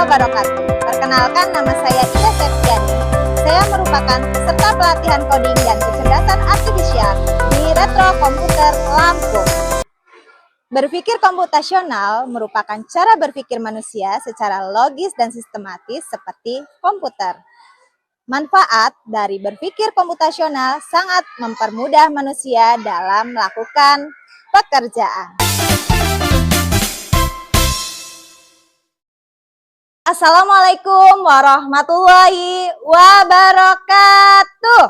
wabarakatuh. Perkenalkan, nama saya Ida Septiani. Saya merupakan peserta pelatihan coding dan kecerdasan artifisial di Retro Komputer Lampung. Berpikir komputasional merupakan cara berpikir manusia secara logis dan sistematis seperti komputer. Manfaat dari berpikir komputasional sangat mempermudah manusia dalam melakukan pekerjaan. Assalamualaikum warahmatullahi wabarakatuh.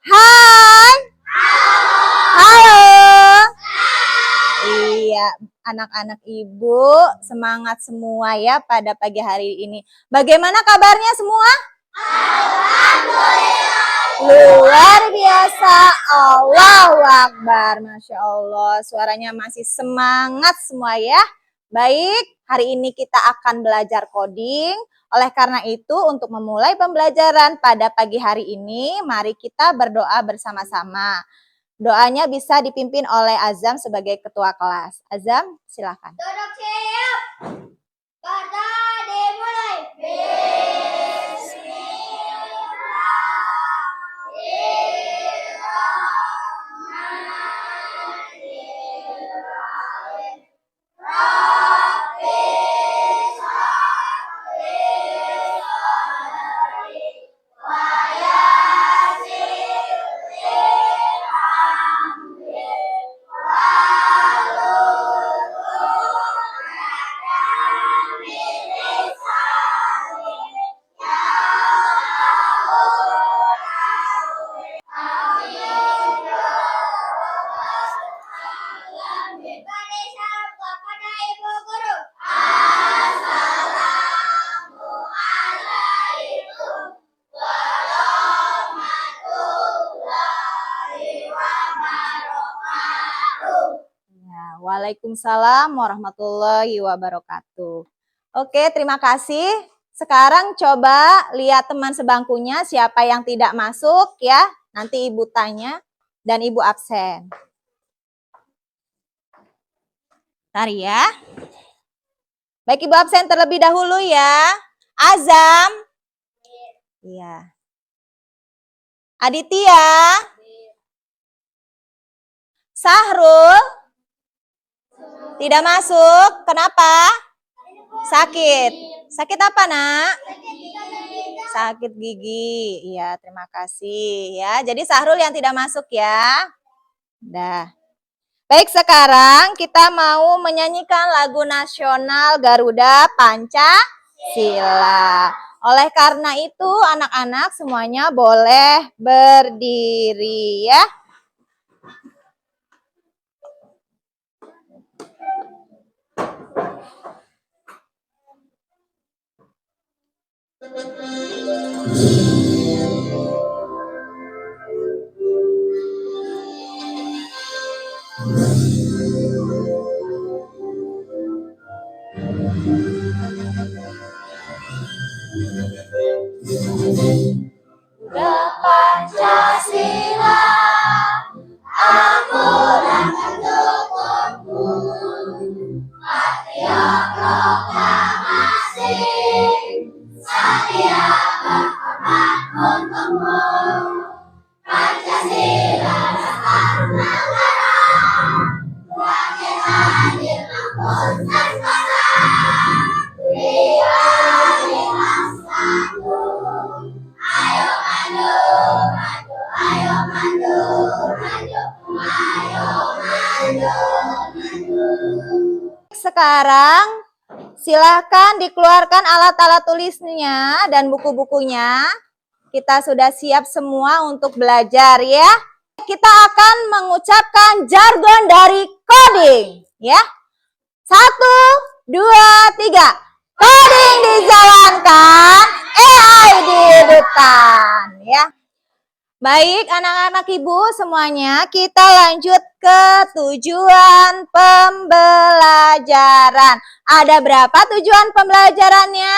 Hai. Halo. Iya, anak-anak ibu semangat semua ya pada pagi hari ini. Bagaimana kabarnya semua? Alhamdulillah. Luar biasa, Allahu Akbar, Masya Allah, suaranya masih semangat semua ya. Baik, hari ini kita akan belajar coding. Oleh karena itu, untuk memulai pembelajaran pada pagi hari ini, mari kita berdoa bersama-sama. Doanya bisa dipimpin oleh Azam sebagai ketua kelas. Azam, silakan. Duduk siap. Kata dimulai. Waalaikumsalam warahmatullahi wabarakatuh. Oke, terima kasih. Sekarang coba lihat teman sebangkunya siapa yang tidak masuk ya. Nanti ibu tanya dan ibu absen. Bentar ya. Baik, ibu absen terlebih dahulu ya. Azam. Iya. Aditya. Sahrul. Tidak masuk. Kenapa? Sakit. Sakit apa, Nak? Sakit gigi. Iya, terima kasih ya. Jadi Sahrul yang tidak masuk ya. Dah. Baik, sekarang kita mau menyanyikan lagu nasional Garuda Pancasila. Oleh karena itu, anak-anak semuanya boleh berdiri ya. Pancasila, aku dan pendukungmu, patriot proklamasi, setia berkorban untukmu. Pancasila dasar negara, wakil adil ampun sesama, biarlah satu. Ayo maju, maju, ayo maju, maju, ayo maju, maju. Sekarang silakan dikeluarkan alat-alat tulisnya dan buku-bukunya. Kita sudah siap semua untuk belajar ya. Kita akan mengucapkan jargon dari coding ya. 1, 2, 3. Coding dijalankan, AI dihidupkan ya. Baik anak-anak ibu semuanya, kita lanjut ke tujuan pembelajaran. Ada berapa tujuan pembelajarannya?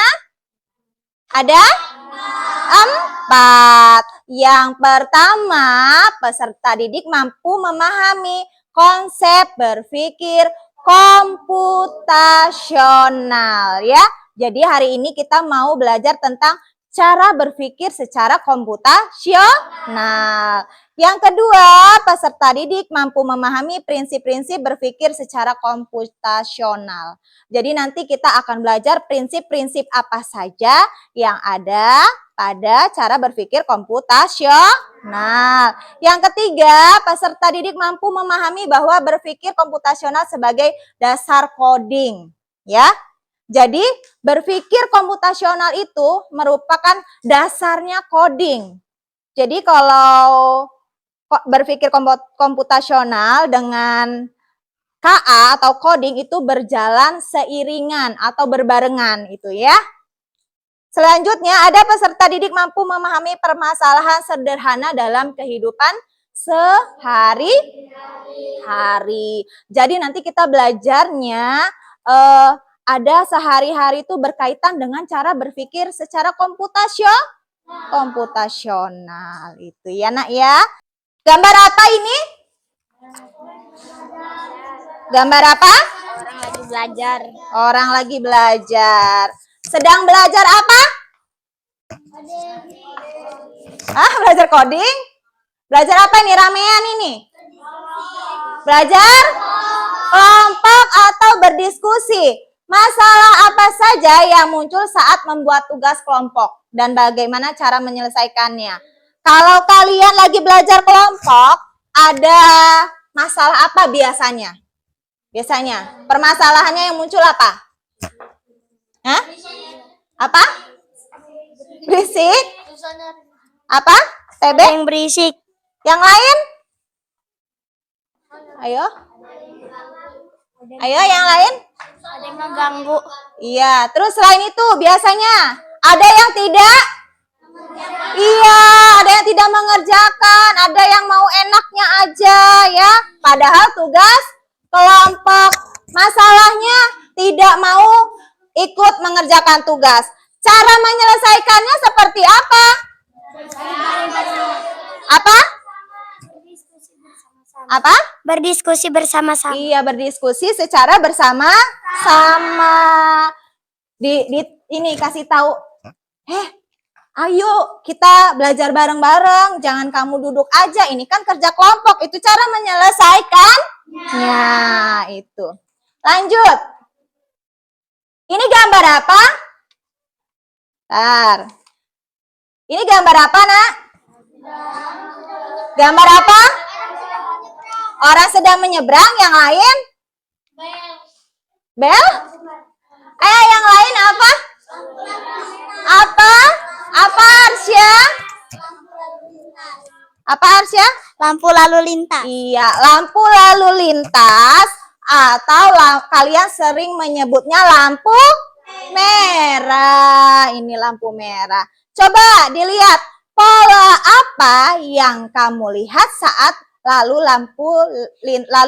Ada 4. Yang pertama, peserta didik mampu memahami konsep berpikir komputasional ya. Jadi hari ini kita mau belajar tentang cara berpikir secara komputasional. Yang kedua, peserta didik mampu memahami prinsip-prinsip berpikir secara komputasional. Jadi nanti kita akan belajar prinsip-prinsip apa saja yang ada pada cara berpikir komputasional. Yang ketiga, peserta didik mampu memahami bahwa berpikir komputasional sebagai dasar coding, ya. Jadi, berpikir komputasional itu merupakan dasarnya coding. Jadi, kalau berpikir komputasional dengan KA atau coding itu berjalan seiringan atau berbarengan itu ya. Selanjutnya, ada peserta didik mampu memahami permasalahan sederhana dalam kehidupan sehari-hari. Jadi nanti kita belajarnya ada sehari-hari itu berkaitan dengan cara berpikir secara komputasional itu ya nak ya. Gambar apa ini? Gambar apa? Orang lagi belajar. Orang lagi belajar. Sedang belajar apa? Belajar coding? Belajar apa ini? Ramean ini? Belajar kelompok atau berdiskusi. Masalah apa saja yang muncul saat membuat tugas kelompok dan bagaimana cara menyelesaikannya. Kalau kalian lagi belajar kelompok, ada masalah apa biasanya? Biasanya permasalahannya yang muncul apa? Hah? Apa? Berisik? Apa? TB? Yang berisik. Yang lain? Ayo. Ayo yang lain? Ada yang mengganggu. Iya, terus selain itu biasanya ada yang tidak? Iya, ada yang tidak mengerjakan, ada yang mau enaknya aja ya. Padahal tugas kelompok. Masalahnya tidak mau ikut mengerjakan tugas. Cara menyelesaikannya seperti apa? Apa? Apa? Berdiskusi bersama-sama. Iya, berdiskusi secara bersama-sama. Ini kasih tahu. Ayo kita belajar bareng-bareng. Jangan kamu duduk aja. Ini kan kerja kelompok. Itu cara menyelesaikannya. Itu. Lanjut. Ini gambar apa? Bentar. Ini gambar apa, nak? Gambar apa? Orang sedang menyeberang, yang lain? Bel? Yang lain apa? Apa? Apa Arsya? Apa Arsya? Lampu lalu lintas. Iya, lampu lalu lintas atau kalian sering menyebutnya lampu merah. Ini lampu merah. Coba dilihat pola apa yang kamu lihat saat lalu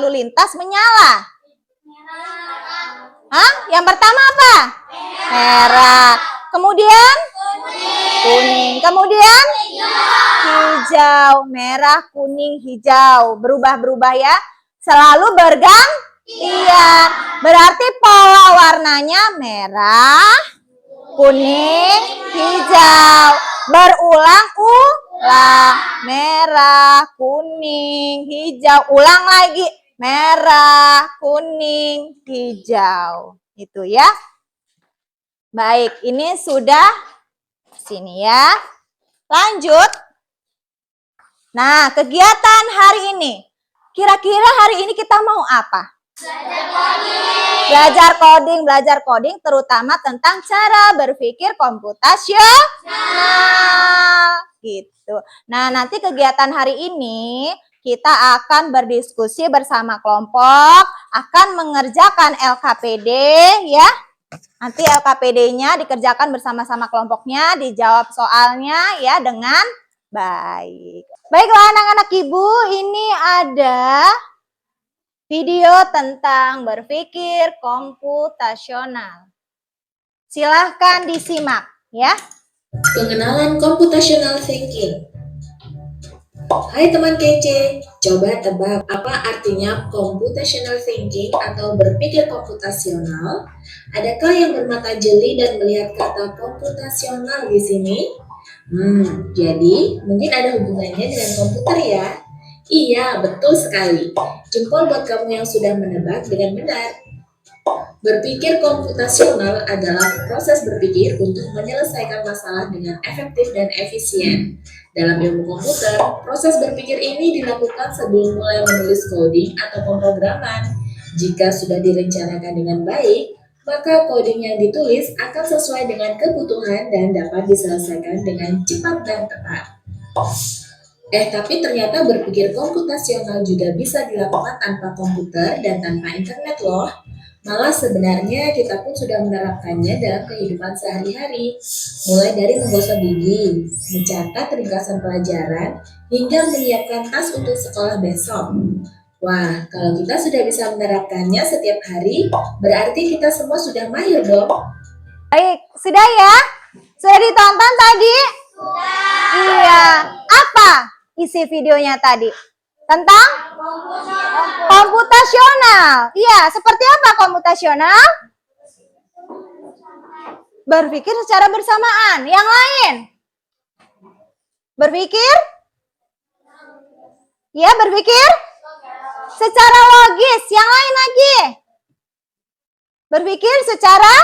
lintas menyala? Yang pertama apa? Merah. Kemudian kuning. Kemudian hijau. Merah, kuning, hijau. Berubah-berubah ya. Selalu bergantian. Berarti pola warnanya merah, kuning, hijau. Berulang-ulang. Merah, kuning, hijau. Ulang lagi. Merah, kuning, hijau. Itu ya. Baik, ini sudah sini ya. Lanjut. Nah, kegiatan hari ini. Kira-kira hari ini kita mau apa? Belajar coding terutama tentang cara berpikir komputasional. Gitu. Nah, nanti kegiatan hari ini kita akan berdiskusi bersama kelompok, akan mengerjakan LKPD ya. Nanti LKPD-nya dikerjakan bersama-sama kelompoknya, dijawab soalnya ya dengan baik. Baiklah anak-anak ibu, ini ada video tentang berpikir komputasional. Silahkan disimak ya. Pengenalan computational thinking. Hai teman kece, coba tebak apa artinya computational thinking atau berpikir komputasional? Adakah yang bermata jeli dan melihat kata komputasional di sini? Jadi mungkin ada hubungannya dengan komputer ya? Iya, betul sekali. Jempol buat kamu yang sudah menebak dengan benar. Berpikir komputasional adalah proses berpikir untuk menyelesaikan masalah dengan efektif dan efisien. Dalam ilmu komputer, proses berpikir ini dilakukan sebelum mulai menulis coding atau pemrograman. Jika sudah direncanakan dengan baik, maka coding yang ditulis akan sesuai dengan kebutuhan dan dapat diselesaikan dengan cepat dan tepat. Tapi ternyata berpikir komputasional juga bisa dilakukan tanpa komputer dan tanpa internet loh. Malah sebenarnya kita pun sudah menerapkannya dalam kehidupan sehari-hari. Mulai dari menggosok gigi, mencatat ringkasan pelajaran, hingga menyiapkan tas untuk sekolah besok. Wah, kalau kita sudah bisa menerapkannya setiap hari, berarti kita semua sudah mahir dong. Baik, sudah ya? Sudah ditonton tadi? Iya. Apa isi videonya tadi? Tentang komputasional. Iya, seperti apa komputasional? Berpikir secara bersamaan. Yang lain? Berpikir? Ya, berpikir secara logis. Yang lain lagi? Berpikir secara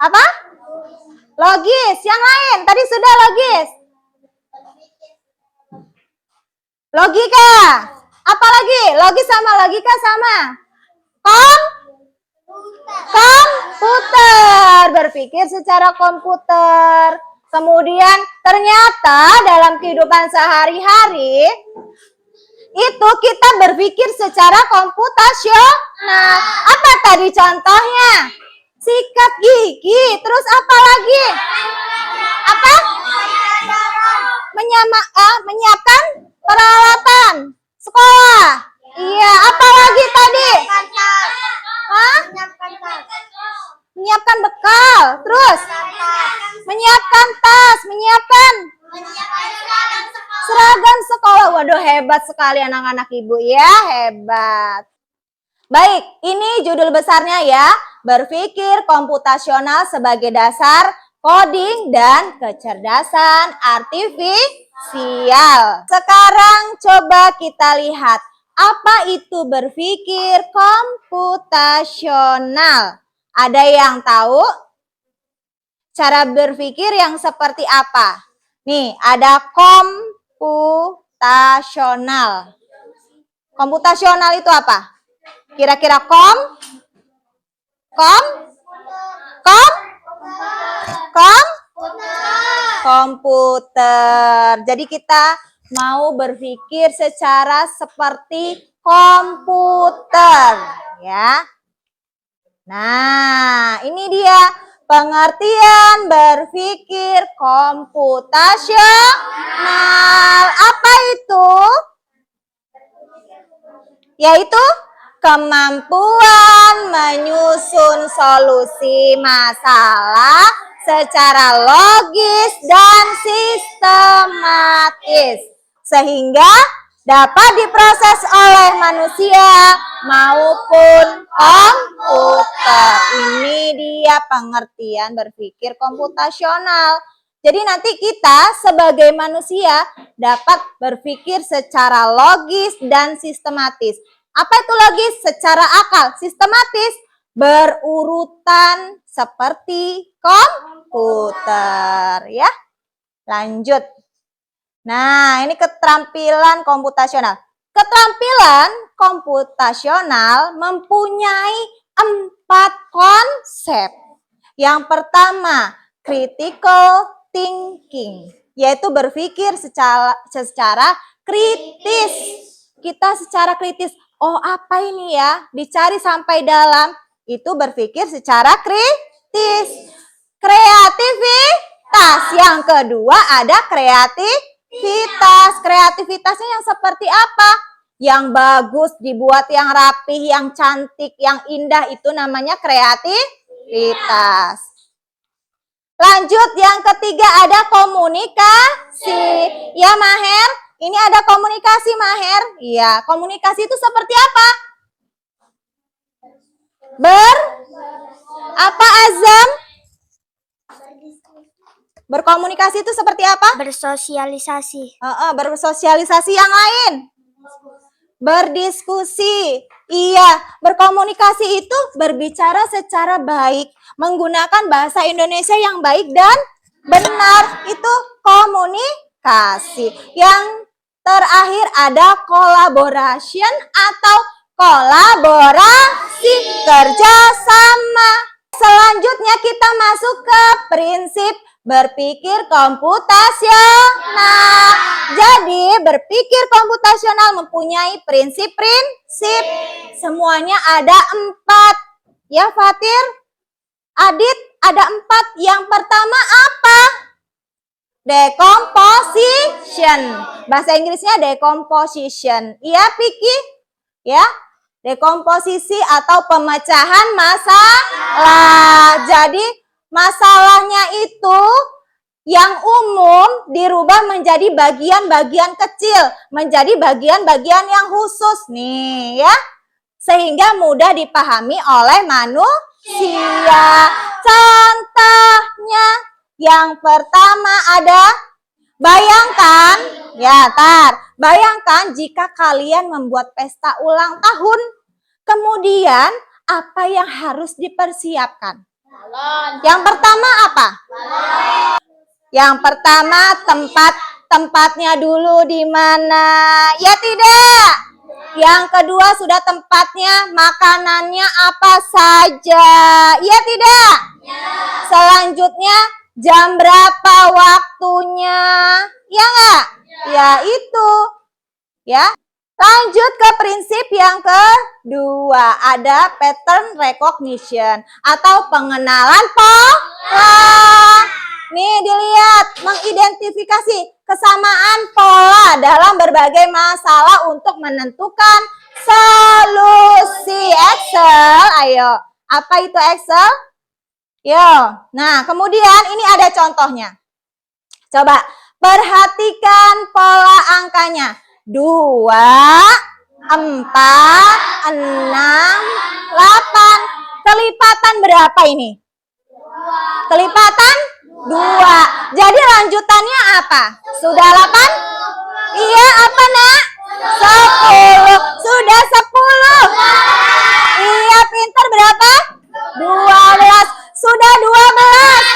apa? Logis. Yang lain? Tadi sudah logis. Logika. Apa lagi? Logis sama logika sama. Komputer. Berpikir secara komputer. Kemudian ternyata dalam kehidupan sehari-hari itu kita berpikir secara komputasional. Apa tadi contohnya? Sikat gigi. Terus apa lagi? Apa? Menyiapkan peralatan sekolah. Iya, apa lagi tadi? Hah? Menyiapkan bekal. Terus? Menyiapkan tas, menyiapkan seragam sekolah. Waduh, hebat sekali anak-anak ibu ya, hebat. Baik, ini judul besarnya ya. Berpikir komputasional sebagai dasar coding dan kecerdasan artifisial. Sekarang coba kita lihat, apa itu berpikir komputasional? Ada yang tahu cara berpikir yang seperti apa? Nih, ada komputasional. Komputasional itu apa? Kira-kira komputer. Jadi kita mau berpikir secara seperti komputer, ya. Nah, ini dia pengertian berpikir komputasional. Apa itu? Yaitu kemampuan menyusun solusi masalah secara logis dan sistematis sehingga dapat diproses oleh manusia maupun komputer. Ini dia pengertian berpikir komputasional. Jadi nanti kita sebagai manusia dapat berpikir secara logis dan sistematis. Apa itu logis? Secara akal. Sistematis berurutan seperti komputer, ya. Lanjut. Nah, ini keterampilan komputasional. Keterampilan komputasional mempunyai 4 konsep. Yang pertama, critical thinking, yaitu berpikir secara kritis. Kita secara kritis, oh apa ini ya, dicari sampai dalam, itu berpikir secara kritis. Kreativitas, yang kedua ada kreativitas. Kreativitasnya yang seperti apa? Yang bagus, dibuat yang rapih, yang cantik, yang indah, itu namanya kreativitas. Lanjut, yang ketiga ada komunikasi. Ya, Maher? Ini ada komunikasi, Maher. Iya, komunikasi itu seperti apa? Apa, Azam? Berkomunikasi itu seperti apa? Bersosialisasi. Bersosialisasi. Yang lain? Berdiskusi. Iya, berkomunikasi itu berbicara secara baik, menggunakan bahasa Indonesia yang baik dan benar. Itu komunikasi. Yang terakhir ada collaboration atau kolaborasi, kerjasama. Selanjutnya kita masuk ke prinsip berpikir komputasional. Jadi berpikir komputasional mempunyai prinsip-prinsip. Semuanya ada 4. Ya, Fatir? Adit, ada 4. Yang pertama apa? Decomposition. Bahasa Inggrisnya decomposition. Iya, Piki? Ya, dekomposisi atau pemecahan masalah. Jadi masalahnya itu yang umum dirubah menjadi bagian-bagian kecil, menjadi bagian-bagian yang khusus nih ya. Sehingga mudah dipahami oleh manusia. Contohnya yang pertama ada, bayangkan, bayangkan jika kalian membuat pesta ulang tahun. Kemudian apa yang harus dipersiapkan? Yang pertama apa? Yang pertama tempatnya dulu di mana? Ya tidak. Yang kedua sudah tempatnya, makanannya apa saja? Ya tidak. Selanjutnya jam berapa waktunya? Ya enggak? Ya itu. Ya. Lanjut ke prinsip yang kedua, ada pattern recognition atau pengenalan pola. Nih dilihat, mengidentifikasi kesamaan pola dalam berbagai masalah untuk menentukan solusi. Excel, ayo. Apa itu Excel? Yo. Nah, kemudian ini ada contohnya. Coba perhatikan pola angkanya. 2, 4, 6, 8. Kelipatan berapa ini? Kelipatan 2. Jadi lanjutannya apa? Sudah 8? Iya, apa nak? 10. Sudah 10. Iya, pintar berapa? 12. Sudah 12.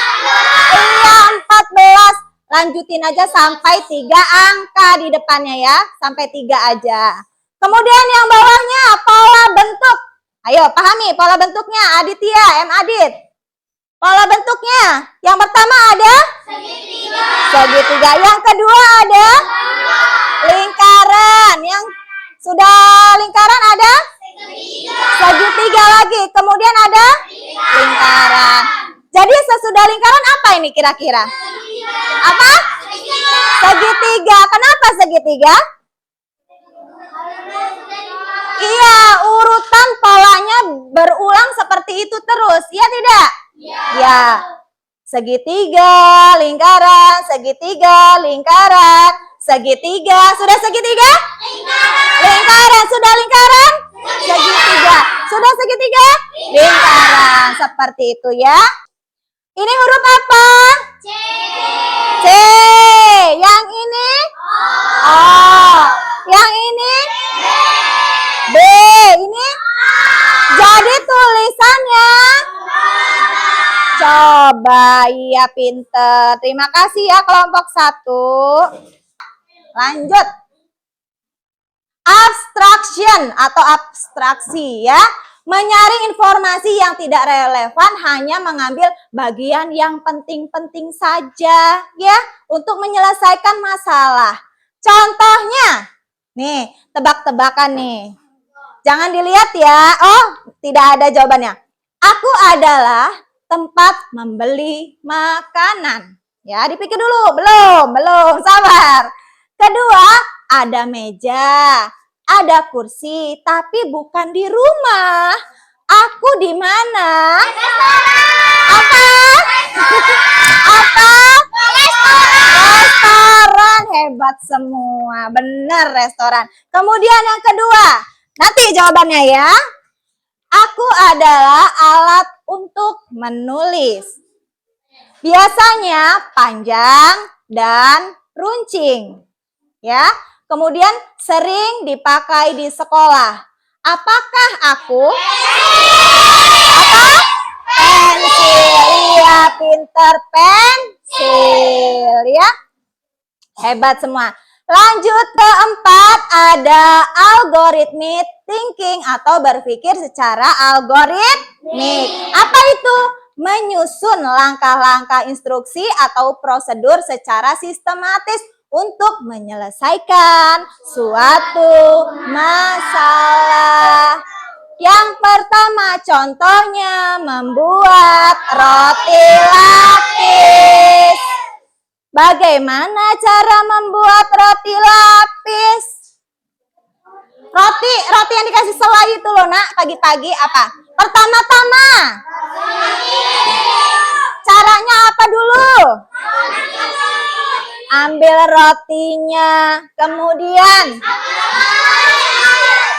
Iya, 14. Lanjutin aja sampai 3 angka di depannya ya. Sampai 3 aja. Kemudian yang bawahnya pola bentuk. Ayo pahami pola bentuknya. Aditya, Adit. Pola bentuknya. Yang pertama ada? Segitiga. Yang kedua ada? Lingkaran. Yang sudah lingkaran ada? Segitiga lagi. Kemudian ada? Lingkaran. Jadi sesudah lingkaran apa ini kira-kira? Apa? Segitiga. Kenapa segitiga? Iya, urutan polanya berulang seperti itu terus. Iya tidak? Ya. Segitiga, lingkaran, segitiga, lingkaran, segitiga. Sudah segitiga? Lingkaran. Sudah lingkaran? Segitiga. Sudah segitiga? Lingkaran. Seperti itu ya. Ini huruf apa? C. Yang ini? O. Yang ini? B. Ini? Jadi tulisannya? Coba, iya pinter. Terima kasih ya kelompok 1. Lanjut. Abstraction atau abstraksi ya. Menyaring informasi yang tidak relevan, hanya mengambil bagian yang penting-penting saja ya untuk menyelesaikan masalah. Contohnya, nih tebak-tebakan nih. Jangan dilihat ya. Oh, tidak ada jawabannya. Aku adalah tempat membeli makanan. Ya, dipikir dulu. Belum. Sabar. Kedua, ada meja. Ada kursi, tapi bukan di rumah. Aku di mana? Apa? Apa? Restoran. Hebat semua. Benar, restoran. Kemudian yang kedua. Nanti jawabannya ya. Aku adalah alat untuk menulis. Biasanya panjang dan runcing. Ya. Kemudian sering dipakai di sekolah. Apakah aku? Apa? Pensil. Iya, pinter, pensil ya. Hebat semua. Lanjut keempat, ada algorithmic thinking atau berpikir secara algoritmik. Apa itu? Menyusun langkah-langkah instruksi atau prosedur secara sistematis untuk menyelesaikan suatu masalah. Yang pertama contohnya membuat roti lapis. Bagaimana cara membuat roti lapis? Roti yang dikasih selai itu loh nak, pagi-pagi apa? Pertama-tama. Caranya apa dulu? Ambil rotinya, kemudian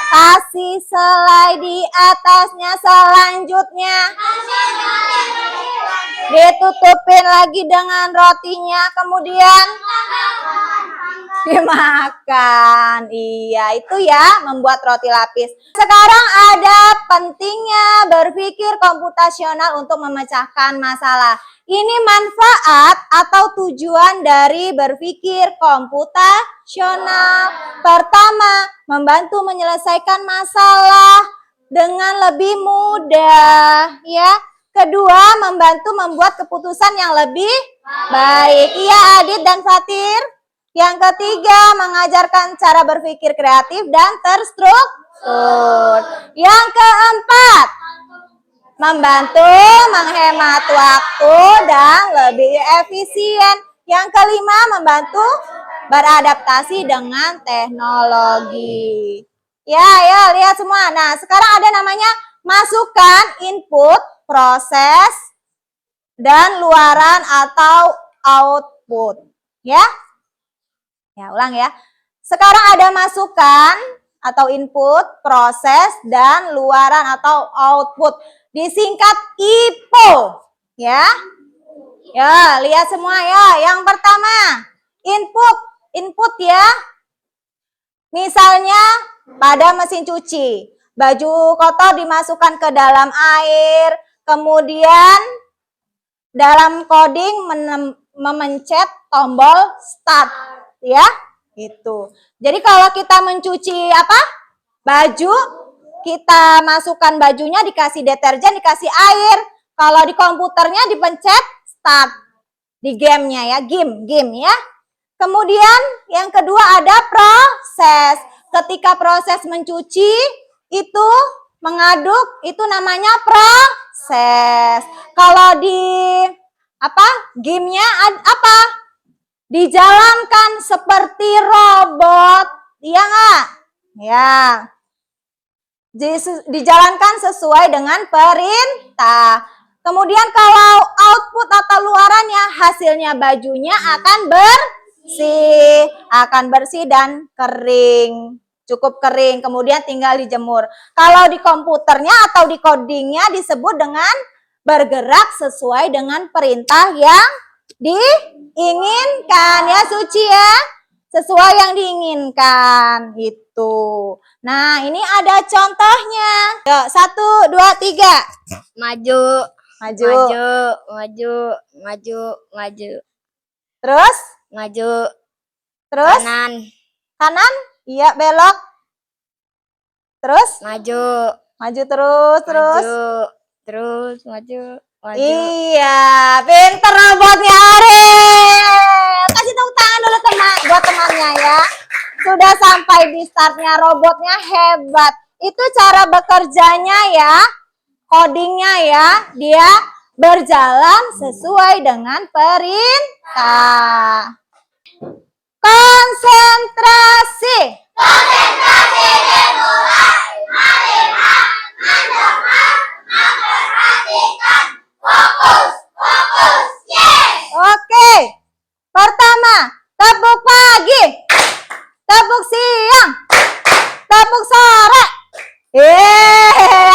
kasih selai di atasnya, selanjutnya ditutupin lagi dengan rotinya, kemudian dimakan. Iya, itu ya membuat roti lapis. Sekarang ada pentingnya berpikir komputasional untuk memecahkan masalah. Ini manfaat atau tujuan dari berpikir komputasional. Pertama, membantu menyelesaikan masalah dengan lebih mudah, ya. Kedua, membantu membuat keputusan yang lebih baik. Iya, Adit dan Fatir. Yang ketiga, mengajarkan cara berpikir kreatif dan terstruktur. Yang keempat, membantu menghemat waktu dan lebih efisien. Yang kelima, membantu beradaptasi dengan teknologi. Ya, lihat semua. Nah, sekarang ada namanya masukan, input, proses, dan luaran atau output. Ya, ulang ya. Sekarang ada masukan atau input, proses, dan luaran atau output. Disingkat IPO. Ya, lihat semua ya. Yang pertama, input ya. Misalnya pada mesin cuci, baju kotor dimasukkan ke dalam air, kemudian dalam coding memencet tombol start, ya, gitu. Jadi kalau kita mencuci baju, kita masukkan bajunya, dikasih deterjen, dikasih air. Kalau di komputernya dipencet start di gamenya ya, game ya. Kemudian yang kedua ada proses. Ketika proses mencuci itu mengaduk, itu namanya proses. Kalau di gamenya apa? Dijalankan seperti robot, iya nggak? Ya. Dijalankan sesuai dengan perintah. Kemudian kalau output atau luarannya, hasilnya bajunya akan bersih dan kering. Cukup kering, kemudian tinggal dijemur. Kalau di komputernya atau di codingnya disebut dengan bergerak sesuai dengan perintah yang diinginkan ya, Suci ya. Sesuai yang diinginkan gitu. Nah, ini ada contohnya. Yuk, 1, 2, 3. Maju. Terus? Maju. Terus? Kanan? Iya, belok. Terus? Maju. Terus. Maju. Iya, pinter robotnya Ariel. Kasih tepuk tangan dulu buat temannya ya. Sudah sampai di startnya, robotnya hebat. Itu cara bekerjanya ya, codingnya ya. Dia berjalan sesuai dengan perintah. Konsentrasi. Konsentrasi dimulai. Melihat, mendengar, Oke. Pertama, tepuk pagi, tepuk siang, tepuk sore.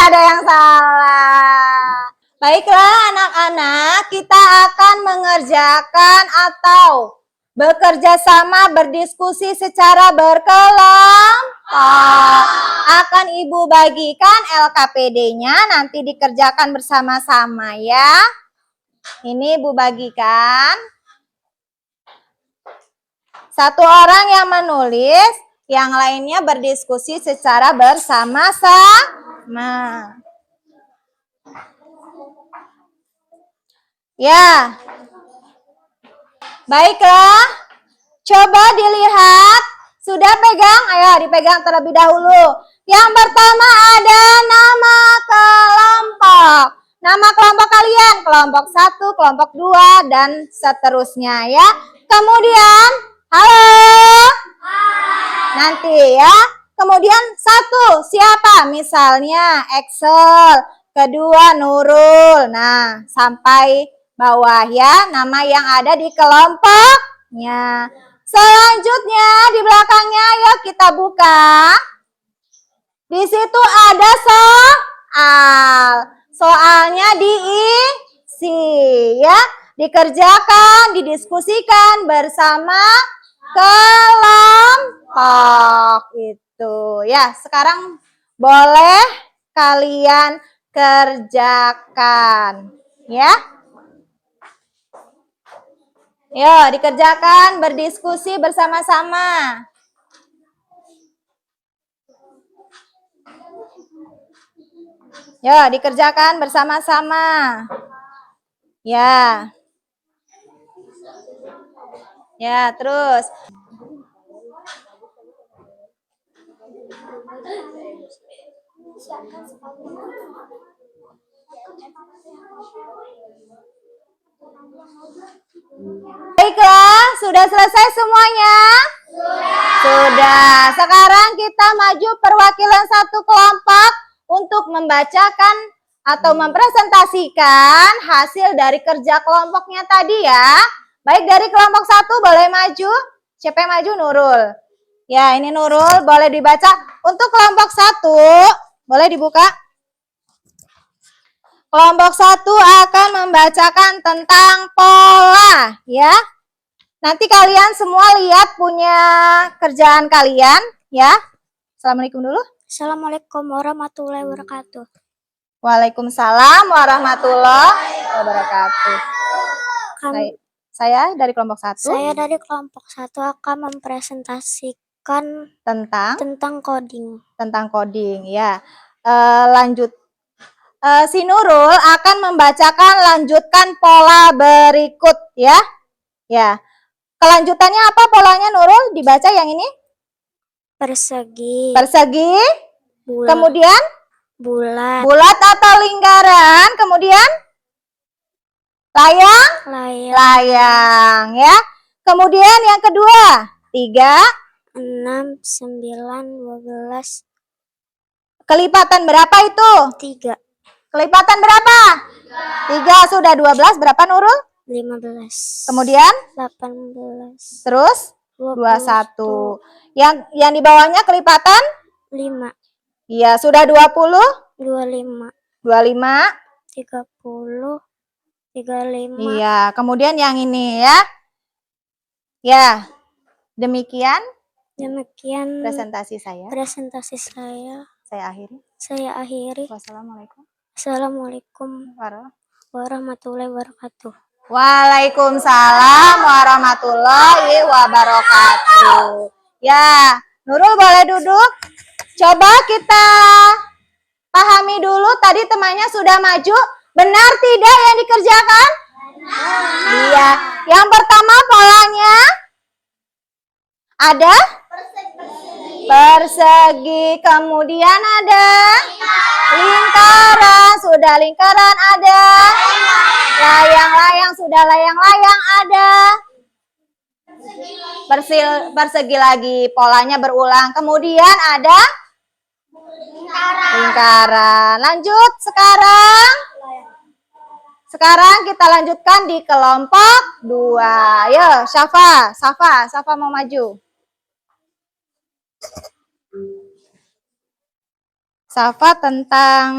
Ada yang salah. Baiklah anak-anak, kita akan mengerjakan atau bekerja sama berdiskusi secara berkelompok. Akan Ibu bagikan LKPD-nya, nanti dikerjakan bersama-sama ya. Ini Ibu bagikan. Satu orang yang menulis, yang lainnya berdiskusi secara bersama-sama. Ya. Baiklah. Coba dilihat. Sudah pegang? Ayo dipegang terlebih dahulu. Yang pertama ada nama kelompok. Nama kelompok kalian, kelompok 1, kelompok 2, dan seterusnya ya. Kemudian, halo. Nanti ya. Kemudian 1, siapa? Misalnya Excel. Kedua Nurul. Nah, sampai bawah ya, nama yang ada di kelompoknya. Selanjutnya di belakangnya yuk kita buka. Di situ ada soal. Soalnya diisi ya, dikerjakan, didiskusikan bersama kelompok itu ya. Sekarang boleh kalian kerjakan ya. Yo, dikerjakan, berdiskusi bersama-sama. Yo, dikerjakan bersama-sama. Ya. Ya, terus. Baiklah, sudah selesai semuanya? Sudah. Sekarang kita maju perwakilan satu kelompok untuk membacakan atau mempresentasikan hasil dari kerja kelompoknya tadi ya. Baik, dari kelompok 1 boleh maju. Siapa yang maju? Nurul. Ya, ini Nurul, boleh dibaca. Untuk kelompok 1, boleh dibuka. Kelompok 1 akan membacakan tentang pola, ya. Nanti kalian semua lihat punya kerjaan kalian, ya. Assalamualaikum dulu. Assalamualaikum warahmatullahi wabarakatuh. Waalaikumsalam warahmatullahi wabarakatuh. Saya dari kelompok 1. Saya dari kelompok 1 akan mempresentasikan tentang coding. Tentang coding, ya. Lanjut. Si Nurul akan membacakan lanjutkan pola berikut ya. Ya. Kelanjutannya apa polanya Nurul? Dibaca yang ini? Persegi. Bulat. Kemudian? Bulat. Bulat atau lingkaran. Kemudian? Layang ya. Kemudian yang kedua? 3, 6, 9, 12. Kelipatan berapa itu? 3. Kelipatan berapa? 3. Sudah 12. Berapa Nurul? 15. Kemudian? 18. Terus? 21. Yang di bawahnya kelipatan? 5. Iya, sudah 20? 25. 25. 30. 35. Iya, kemudian yang ini ya. Ya, demikian presentasi saya. Saya akhiri. Assalamualaikum warahmatullahi wabarakatuh. Waalaikumsalam warahmatullahi wabarakatuh. Ya, Nurul boleh duduk. Coba kita pahami dulu tadi temannya sudah maju. Benar tidak yang dikerjakan? Iya. Yang pertama polanya ada persegi. Kemudian ada lingkaran. Sudah lingkaran ada. Layang-layang. Sudah layang-layang ada. Persegi lagi. Polanya berulang. Kemudian ada lingkaran. Lanjut sekarang. Sekarang kita lanjutkan di kelompok 2. Ayo, Safa mau maju. Safa tentang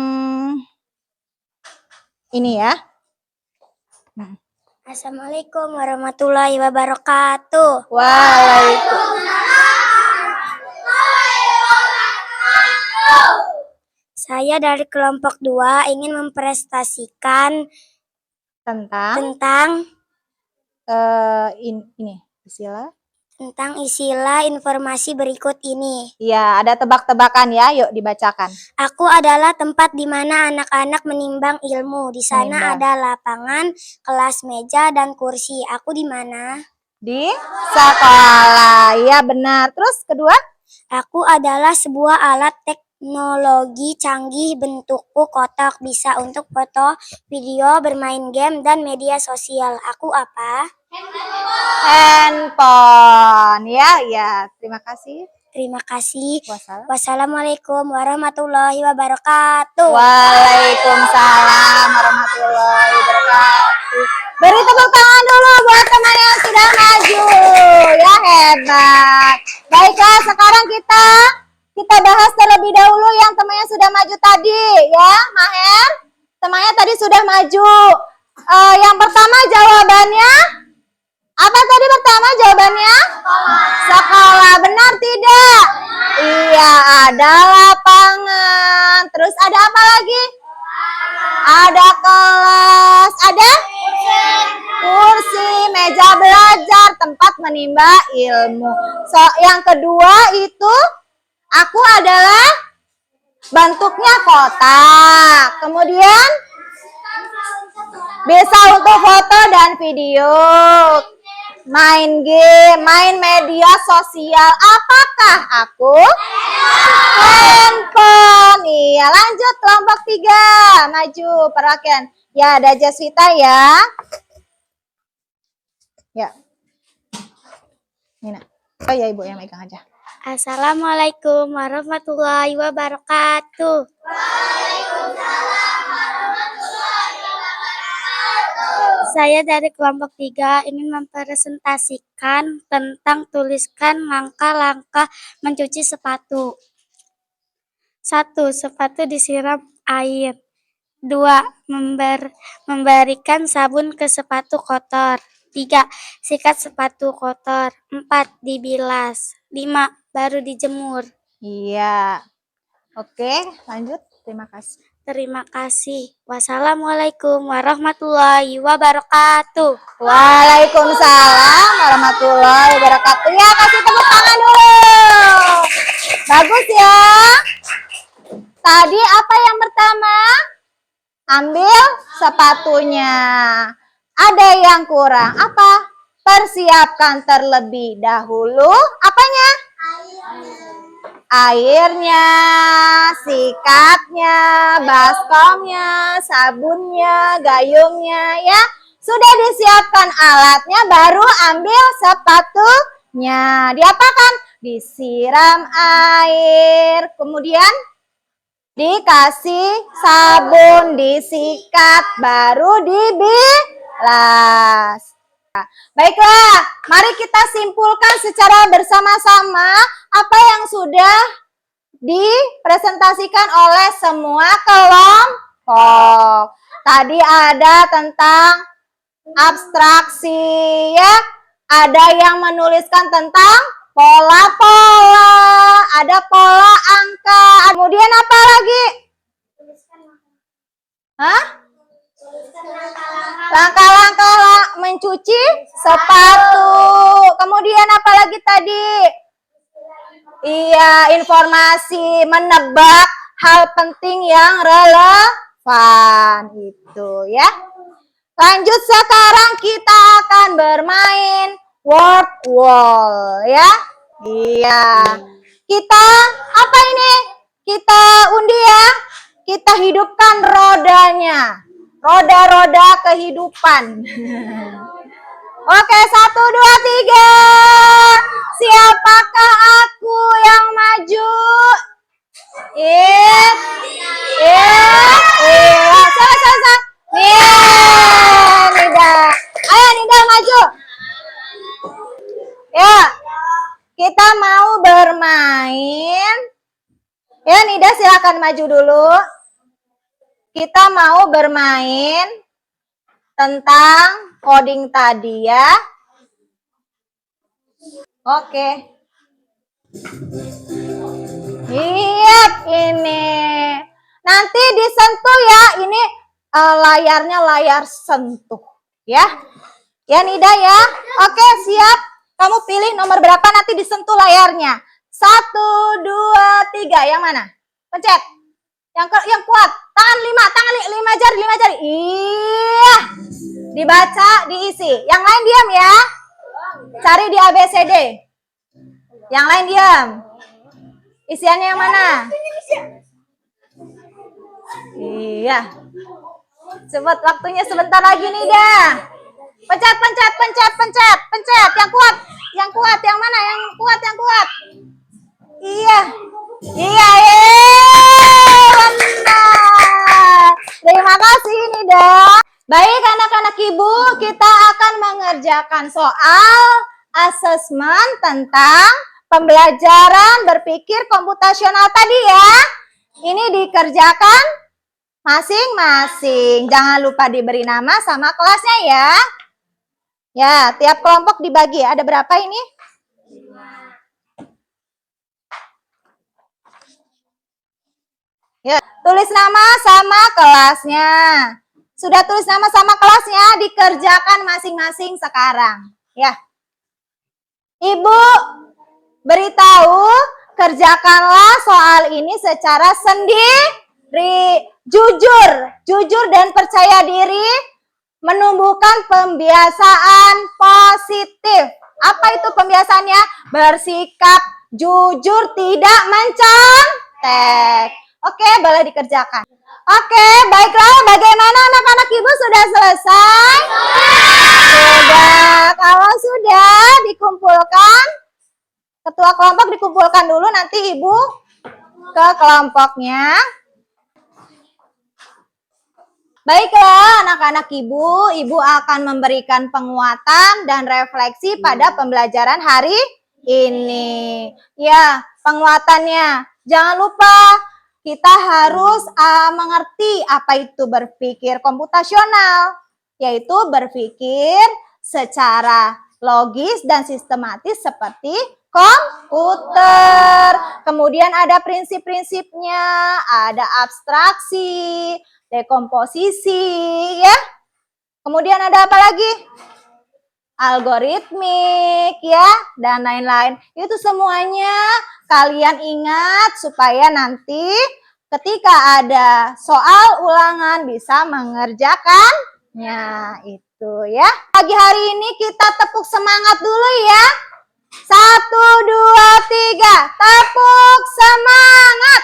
ini ya. Assalamualaikum warahmatullahi wabarakatuh. Waalaikumsalam. Saya dari kelompok 2 ingin mempresentasikan tentang istilah informasi berikut ini. Ya, ada tebak-tebakan ya, yuk dibacakan. Aku adalah tempat di mana anak-anak menimbang ilmu. Di sana ada lapangan, kelas, meja, dan kursi. Aku di mana? Di sekolah. Ya, benar. Terus kedua? Aku adalah sebuah alat teknologi canggih, bentukku kotak, bisa untuk foto, video, bermain game, dan media sosial. Aku apa? Handphone. Ya. Terima kasih. Terima kasih. Wassalamualaikum warahmatullahi wabarakatuh. Waalaikumsalam warahmatullahi wabarakatuh. Beri tepuk tangan dulu buat teman yang sudah maju. Ya, hebat. Baiklah, sekarang kita bahas terlebih dahulu yang temannya sudah maju tadi, ya, Maher. Temannya tadi sudah maju. Yang pertama jawabannya apa tadi pertama jawabannya? Sekolah. Benar tidak? Iya, ada lapangan. Terus ada apa lagi? Ada kelas. Ada? Kursi, meja belajar, tempat menimba ilmu. Yang kedua itu aku adalah bentuknya kotak. Kemudian bisa untuk foto dan video. Main game, main media sosial. Apakah aku? Handphone. Iya, lanjut kelompok 3. Maju, perhatian. Ya, ada Jaswita ya. Ya. Nina. Oh ya, Ibu yang megang aja. Assalamualaikum warahmatullahi wabarakatuh. Saya dari kelompok 3 ingin mempresentasikan tentang tuliskan langkah-langkah mencuci sepatu. 1. Sepatu disiram air. 2. Memberikan sabun ke sepatu kotor. 3. Sikat sepatu kotor. 4. Dibilas. 5. Baru dijemur. Iya. Oke, lanjut. Terima kasih. Terima kasih. Wassalamualaikum warahmatullahi wabarakatuh. Waalaikumsalam warahmatullahi wabarakatuh. Ya, kasih tepuk tangan dulu. Bagus ya. Tadi apa yang pertama? Ambil sepatunya. Ada yang kurang. Apa? Persiapkan terlebih dahulu. Apanya? Airnya, sikatnya, baskomnya, sabunnya, gayungnya, ya. Sudah disiapkan alatnya, baru ambil sepatunya. Diapakan? Disiram air, kemudian dikasih sabun, disikat, baru dibilas. Baiklah, mari kita simpulkan secara bersama-sama apa yang sudah dipresentasikan oleh semua kelompok. Tadi ada tentang abstraksi, ya. Ada yang menuliskan tentang pola-pola, ada pola angka. Kemudian apa lagi? Langkah-langkah mencuci sepatu. Kemudian apa lagi tadi? Iya, informasi menebak hal penting yang relevan itu, ya. Lanjut, sekarang kita akan bermain word wall, ya. Iya. Kita apa ini? Kita undi ya. Kita hidupkan rodanya. Roda-roda kehidupan. Oke, 1, 2, 3. Siapakah aku yang maju? Selesai. maju. Ya, kita mau bermain. Ya, Nida silakan maju dulu. Kita mau bermain tentang coding tadi ya. Oke. Iya, ini. Nanti disentuh ya. Ini layarnya layar sentuh. Ya. Ya Nida ya. Oke, siap. Kamu pilih nomor berapa nanti disentuh layarnya. 1, 2, 3. Yang mana? Pencet. Yang kuat. Tangan 5 jari, 5 jari. Iya. Dibaca, diisi. Yang lain diam ya. Cari di ABCD. Yang lain diam. Isiannya yang mana? Iya. Cepat, waktunya sebentar lagi nih dah. Pencet. Yang kuat. Yang kuat, yang mana? Yang kuat. Iya. Iya, benar. Terima kasih Nida. Baik anak-anak ibu, kita akan mengerjakan soal asesmen tentang pembelajaran berpikir komputasional tadi ya. Ini dikerjakan masing-masing. Jangan lupa diberi nama sama kelasnya ya. Ya, tiap kelompok dibagi. Ada berapa ini? Ya, tulis nama sama kelasnya. Sudah tulis nama sama kelasnya, dikerjakan masing-masing sekarang. Ya. Ibu beritahu, kerjakanlah soal ini secara sendiri. Jujur dan percaya diri menumbuhkan pembiasaan positif. Apa itu pembiasaannya? Bersikap jujur, tidak mencontek. Oke, boleh dikerjakan. Oke, baiklah. Bagaimana anak-anak ibu sudah selesai? Sudah. Kalau sudah dikumpulkan, ketua kelompok dikumpulkan dulu, nanti ibu ke kelompoknya. Baiklah anak-anak ibu akan memberikan penguatan dan refleksi pada pembelajaran hari ini. Ya, penguatannya. Jangan lupa kita harus mengerti apa itu berpikir komputasional, yaitu berpikir secara logis dan sistematis seperti komputer. Kemudian ada prinsip-prinsipnya, ada abstraksi, dekomposisi, ya. Kemudian ada apa lagi? Algoritmik, ya, dan lain-lain. Itu semuanya kalian ingat supaya nanti ketika ada soal ulangan bisa mengerjakannya. Itu ya. Pagi hari ini kita tepuk semangat dulu ya. 1, 2, 3. Tepuk semangat.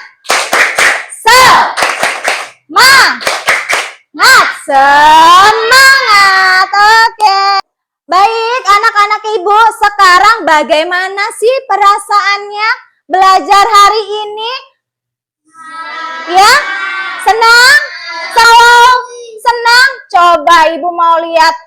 Semangat. Oke. Baik anak-anak ibu, sekarang bagaimana sih perasaannya belajar hari ini? Ya, senang? Kalau senang, coba ibu mau lihat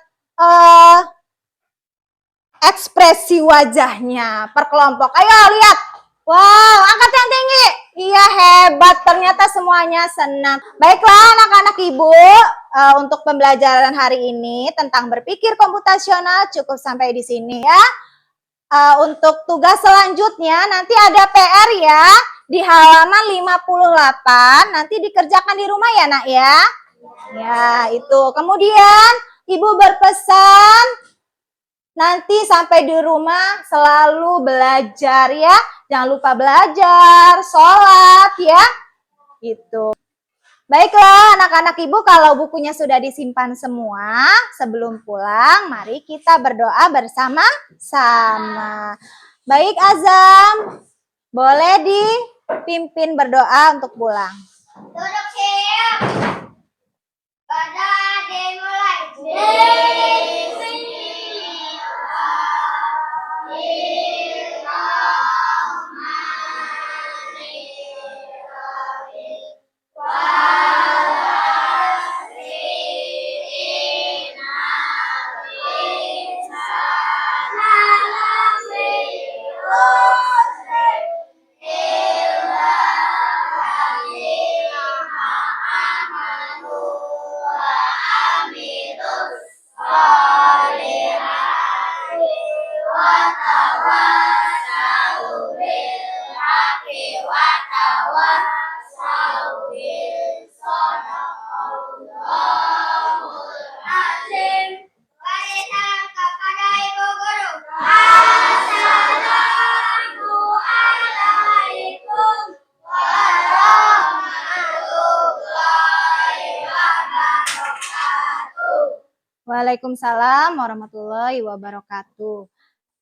ekspresi wajahnya per kelompok. Ayo lihat. Wow, angkat yang tinggi. Iya, hebat. Ternyata semuanya senang. Baiklah anak-anak ibu, untuk pembelajaran hari ini tentang berpikir komputasional cukup sampai di sini ya. Untuk tugas selanjutnya nanti ada PR ya di halaman 58. Nanti dikerjakan di rumah ya nak ya. Ya, itu. Kemudian ibu berpesan nanti sampai di rumah selalu belajar ya. Jangan lupa belajar, sholat ya. Gitu. Baiklah anak-anak ibu, kalau bukunya sudah disimpan semua, sebelum pulang mari kita berdoa bersama-sama. Baik Azam, boleh dipimpin berdoa untuk pulang. Duduk siap. Pada dimulai. Waalaikumsalam warahmatullahi wabarakatuh.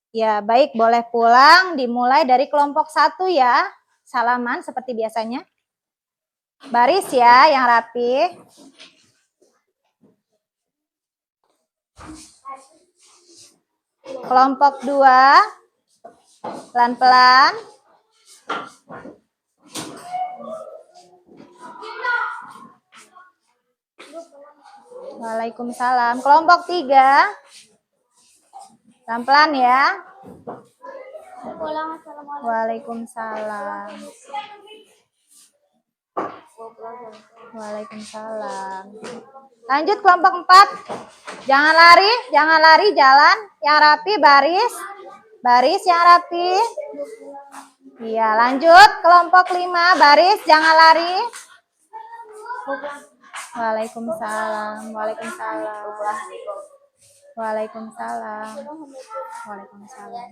Ya, baik, boleh pulang. Dimulai dari kelompok 1 ya. Salaman seperti biasanya. Baris ya, yang rapi. Kelompok 2. Pelan-pelan. Waalaikumsalam. Kelompok 3. Pelan-pelan ya. Waalaikumsalam. Waalaikumsalam. Lanjut kelompok 4. Jangan lari, jalan. Yang rapi, baris. Baris yang rapi. Iya, lanjut kelompok 5. Baris, jangan lari. Waalaikumsalam. Waalaikumsalam. Waalaikumsalam. Waalaikumsalam.